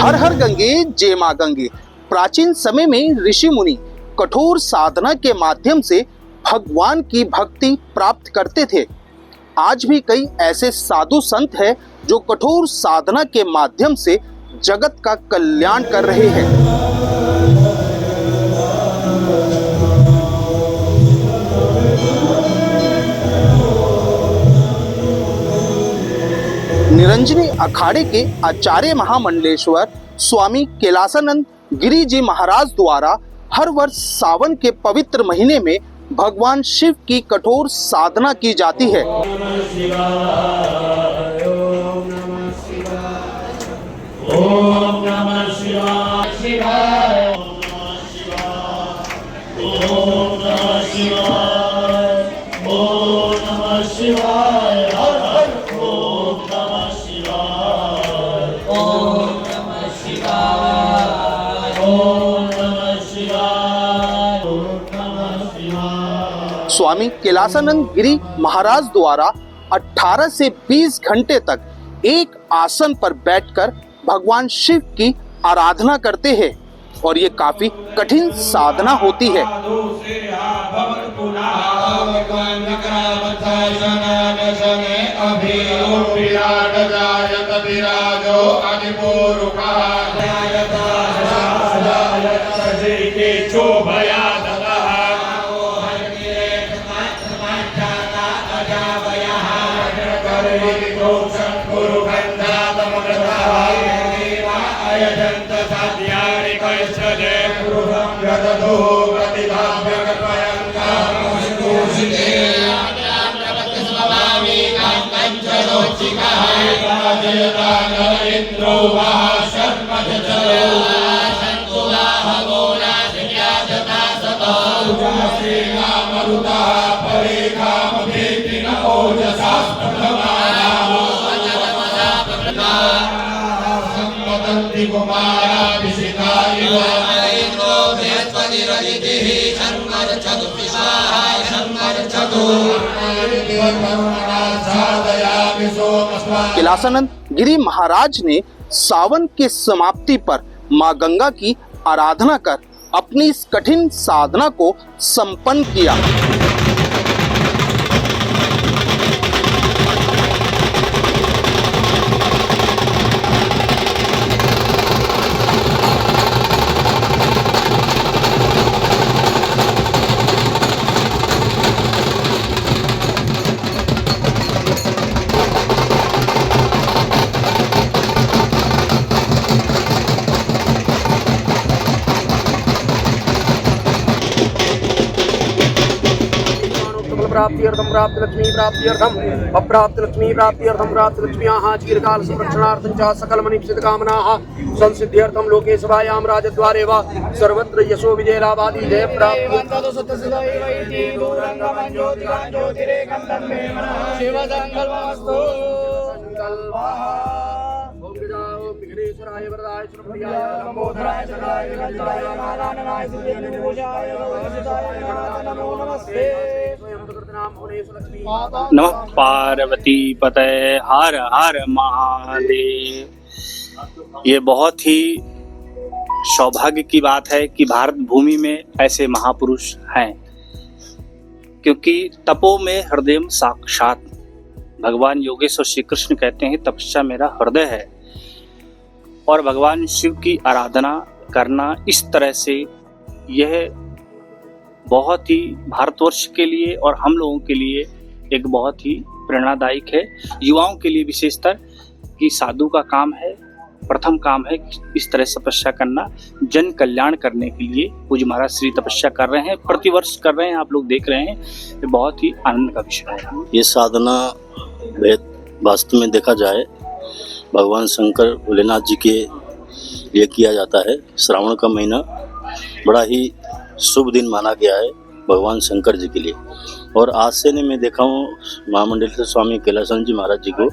हर हर गंगे जय मां गंगे। प्राचीन समय में ऋषि मुनि कठोर साधना के माध्यम से भगवान की भक्ति प्राप्त करते थे। आज भी कई ऐसे साधु संत हैं जो कठोर साधना के माध्यम से जगत का कल्याण कर रहे हैं। निरंजनी अखाड़े के आचार्य महामंडलेश्वर स्वामी कैलासानंद गिरी जी महाराज द्वारा हर वर्ष सावन के पवित्र महीने में भगवान शिव की कठोर साधना की जाती है। स्वामी कैलासानंद गिरी महाराज द्वारा 18 से 20 घंटे तक एक आसन पर बैठकर भगवान शिव की आराधना करते हैं और ये काफी कठिन साधना होती है। कैलासानंद गिरी महाराज ने सावन के समाप्ति पर मां गंगा की आराधना कर अपनी इस कठिन साधना को संपन्न किया। प्राप्त्यर्थम प्राप्त लक्ष्मी प्राप्त्यर्थम अप्राप्त लक्ष्मी प्राप्त्यर्थम प्राप्त लक्ष्म्याः चिरकाल संरक्षणार्थं च सकल मनीषित कामनाः संसिद्ध्यर्थम लोकेशवायां राजद्वारे वा सर्वत्र यशो विजय लाभादि जय प्राप्ति। नमः पार्वती पते हर हर महादेव। ये बहुत ही सौभाग्य की बात है कि भारत भूमि में ऐसे महापुरुष हैं, क्योंकि तपो में हृदय साक्षात भगवान योगेश्वर श्री कृष्ण कहते हैं तपस्या मेरा हृदय है। और भगवान शिव की आराधना करना इस तरह से यह बहुत ही भारतवर्ष के लिए और हम लोगों के लिए एक बहुत ही प्रेरणादायक है। युवाओं के लिए विशेषतर कि साधु का काम है, प्रथम काम है इस तरह से तपस्या करना, जन कल्याण करने के लिए पूज्य महाराज श्री तपस्या कर रहे हैं, प्रतिवर्ष कर रहे हैं, आप लोग देख रहे हैं। ये बहुत ही आनंद का विषय है। ये साधना वास्तव में देखा जाए भगवान शंकर भोलेनाथ जी के लिए किया जाता है। श्रावण का महीना बड़ा ही शुभ दिन माना गया है भगवान शंकर जी के लिए। और आज से मैं देखा हूँ महामंडलेश्वर स्वामी कैलासानंद जी महाराज जी को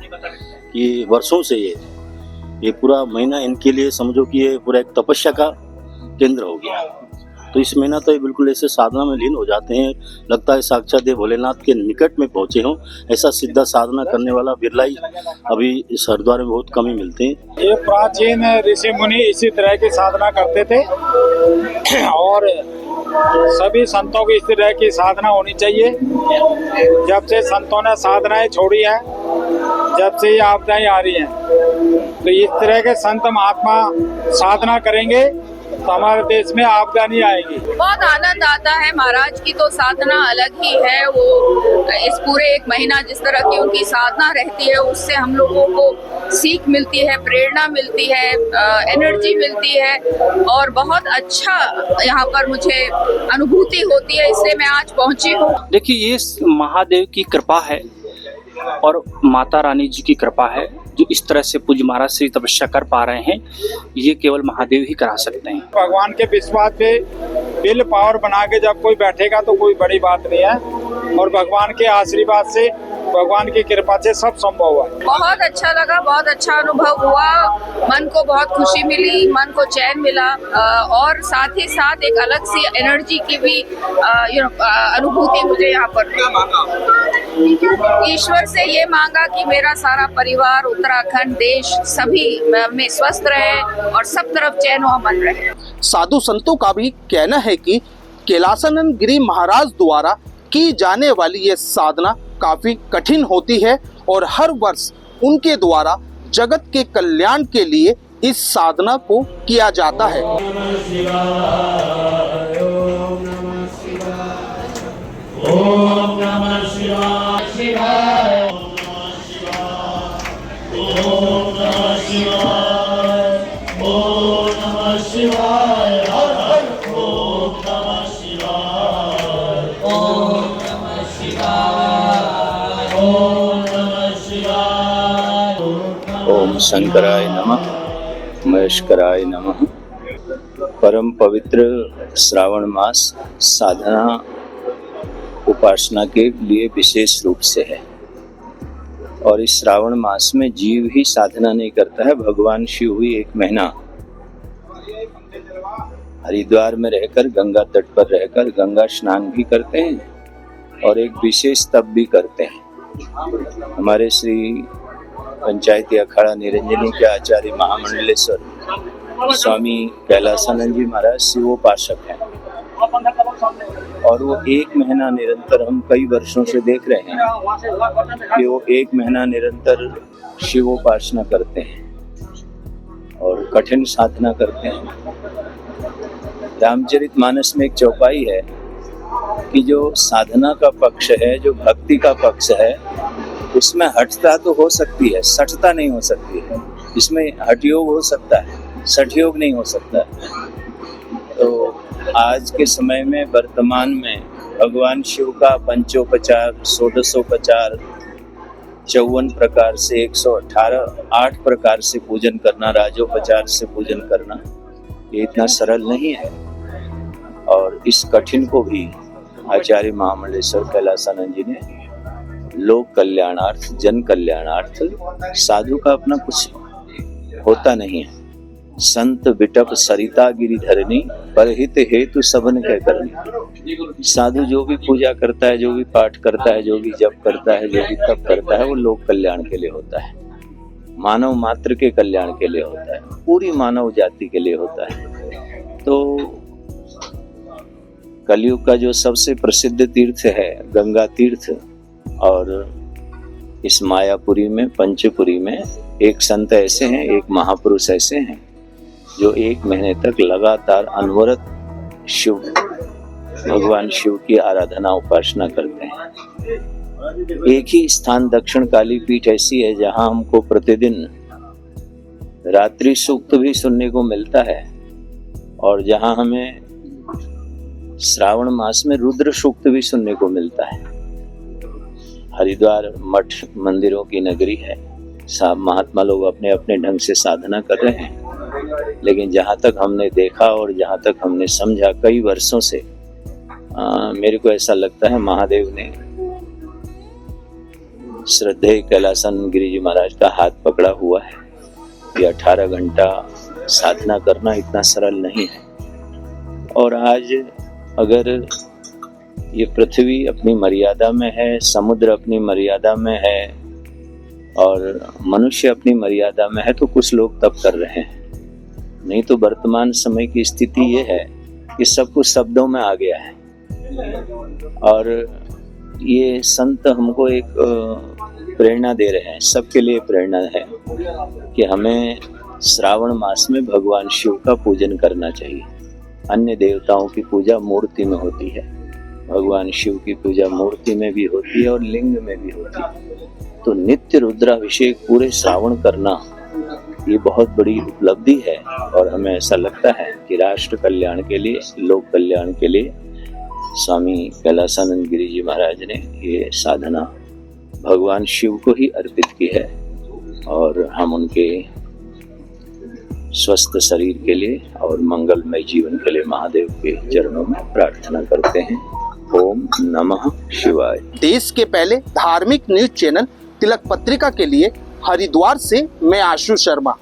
कि वर्षों से ये पूरा महीना इनके लिए समझो कि ये पूरा एक तपस्या का केंद्र हो गया। तो इस महीना तो ये बिल्कुल ऐसे साधना में लीन हो जाते हैं, लगता है साक्षात देव भोलेनाथ के निकट में पहुंचे हों। ऐसा सिद्धा साधना करने वाला बिरला ही अभी इस हरिद्वार में बहुत कम ही मिलते हैं। ये प्राचीन ऋषि मुनि इसी तरह की साधना करते थे और सभी संतों की इस तरह की साधना होनी चाहिए। जब से संतों ने साधनाएं छोड़ी है, जब से ये आपदाएं आ रही हैं, तो इस तरह के संत महात्मा साधना करेंगे तो हमारे देश में आपदा नहीं आएगी। बहुत आनंद आता है। महाराज की तो साधना अलग ही है। वो इस पूरे एक महीना जिस तरह की उनकी साधना रहती है, उससे हम लोगों को सीख मिलती है, प्रेरणा मिलती है, एनर्जी मिलती है और बहुत अच्छा यहाँ पर मुझे अनुभूति होती है, इसलिए मैं आज पहुंची हूँ। देखिए, ये महादेव की कृपा है और माता रानी जी की कृपा है जो इस तरह से पूज्य महाराज से तपस्या कर पा रहे हैं। ये केवल महादेव ही करा सकते हैं। भगवान के विश्वास पे विल पावर बना के जब कोई बैठेगा तो कोई बड़ी बात नहीं है और भगवान के आशीर्वाद से, भगवान की कृपा से सब संभव हुआ। बहुत अच्छा लगा, बहुत अच्छा अनुभव हुआ। मन को बहुत खुशी मिली, मन को चैन मिला और साथ ही साथ एक अलग सी एनर्जी की भी अनुभूति मुझे यहाँ पर। ईश्वर से ये मांगा कि मेरा सारा परिवार, उत्तराखंड, देश सभी में स्वस्थ रहे और सब तरफ चैन व अमन रहे। साधु संतों का भी कहना है कि कैलासानंद गिरी महाराज द्वारा की जाने वाली ये साधना काफी कठिन होती है और हर वर्ष उनके द्वारा जगत के कल्याण के लिए इस साधना को किया जाता है। ओम शंकराय नमः, महेश्वराय नमः। परम पवित्र श्रावण मास साधना उपासना के लिए विशेष रूप से है और इस श्रावण मास में जीव ही साधना नहीं करता है। भगवान शिव भी एक महीना हरिद्वार में रहकर, गंगा तट पर रहकर गंगा स्नान भी करते हैं और एक विशेष तप भी करते हैं। हमारे श्री पंचायती अखाड़ा निरंजनी के आचार्य महामंडलेश्वर स्वामी कैलासानंद जी महाराज शिवोपासक हैं और वो एक महीना निरंतर, हम कई वर्षों से देख रहे हैं कि वो एक महीना निरंतर शिवोपासना करते हैं और कठिन साधना करते हैं। रामचरितमानस में एक चौपाई है कि जो साधना का पक्ष है, जो भक्ति का पक्ष है, उसमें हठता तो हो सकती है, सठता नहीं हो सकती है। इसमें हठयोग हो सकता है, सठयोग नहीं हो सकता है। तो आज के समय में, वर्तमान में भगवान शिव का पंचोपचार, षोडशोपचार, 54 प्रकार से 118 8 प्रकार से पूजन करना, राजोपचार से पूजन करना, ये इतना सरल नहीं है। और इस कठिन को भी आचार्य महामंडलेश्वर कैलासानंद जी ने लोक कल्याणार्थ, जन कल्याणार्थ, साधु का अपना कुछ होता नहीं है। संत बिटप सरिता गिरिधरनी, परहित हेतु सबन कह करनी। साधु जो भी पूजा करता है, जो भी पाठ करता है, जो भी जप करता है, जो भी तप करता है, वो लोक कल्याण के लिए होता है, मानव मात्र के कल्याण के लिए होता है, पूरी मानव जाति के लिए होता है। तो कलयुग का जो सबसे प्रसिद्ध तीर्थ है गंगा तीर्थ, और इस मायापुरी में, पंचपुरी में एक संत ऐसे हैं, एक महापुरुष ऐसे हैं जो एक महीने तक लगातार अनवरत शिव, भगवान शिव की आराधना उपासना करते हैं। एक ही स्थान दक्षिण काली पीठ ऐसी है जहां हमको प्रतिदिन रात्रि सूक्त भी सुनने को मिलता है और जहां हमें श्रावण मास में रुद्र सूक्त भी सुनने को मिलता है। हरिद्वार मठ मंदिरों की नगरी है, सब महात्मा लोग अपने अपने ढंग से साधना कर रहे हैं, लेकिन जहाँ तक हमने देखा और जहाँ तक हमने समझा कई वर्षों से, मेरे को ऐसा लगता है महादेव ने श्रद्धेय कैलासानंद गिरी जी महाराज का हाथ पकड़ा हुआ है कि 18 घंटा साधना करना इतना सरल नहीं है। और आज अगर ये पृथ्वी अपनी मर्यादा में है, समुद्र अपनी मर्यादा में है और मनुष्य अपनी मर्यादा में है, तो कुछ लोग तप कर रहे हैं। नहीं तो वर्तमान समय की स्थिति ये है कि सब कुछ शब्दों में आ गया है। और ये संत हमको एक प्रेरणा दे रहे हैं, सबके लिए प्रेरणा है कि हमें श्रावण मास में भगवान शिव का पूजन करना चाहिए। अन्य देवताओं की पूजा मूर्ति में होती है, भगवान शिव की पूजा मूर्ति में भी होती है और लिंग में भी होती है। तो नित्य रुद्राभिषेक पूरे श्रावण करना ये बहुत बड़ी उपलब्धि है और हमें ऐसा लगता है कि राष्ट्र कल्याण के लिए, लोक कल्याण के लिए स्वामी कैलासानंद गिरि जी महाराज ने ये साधना भगवान शिव को ही अर्पित की है और हम उनके स्वस्थ शरीर के लिए और मंगलमय जीवन के लिए महादेव के चरणों में प्रार्थना करते हैं। ओम नमः शिवाय। देश के पहले धार्मिक न्यूज चैनल तिलक पत्रिका के लिए हरिद्वार से मैं आशु शर्मा।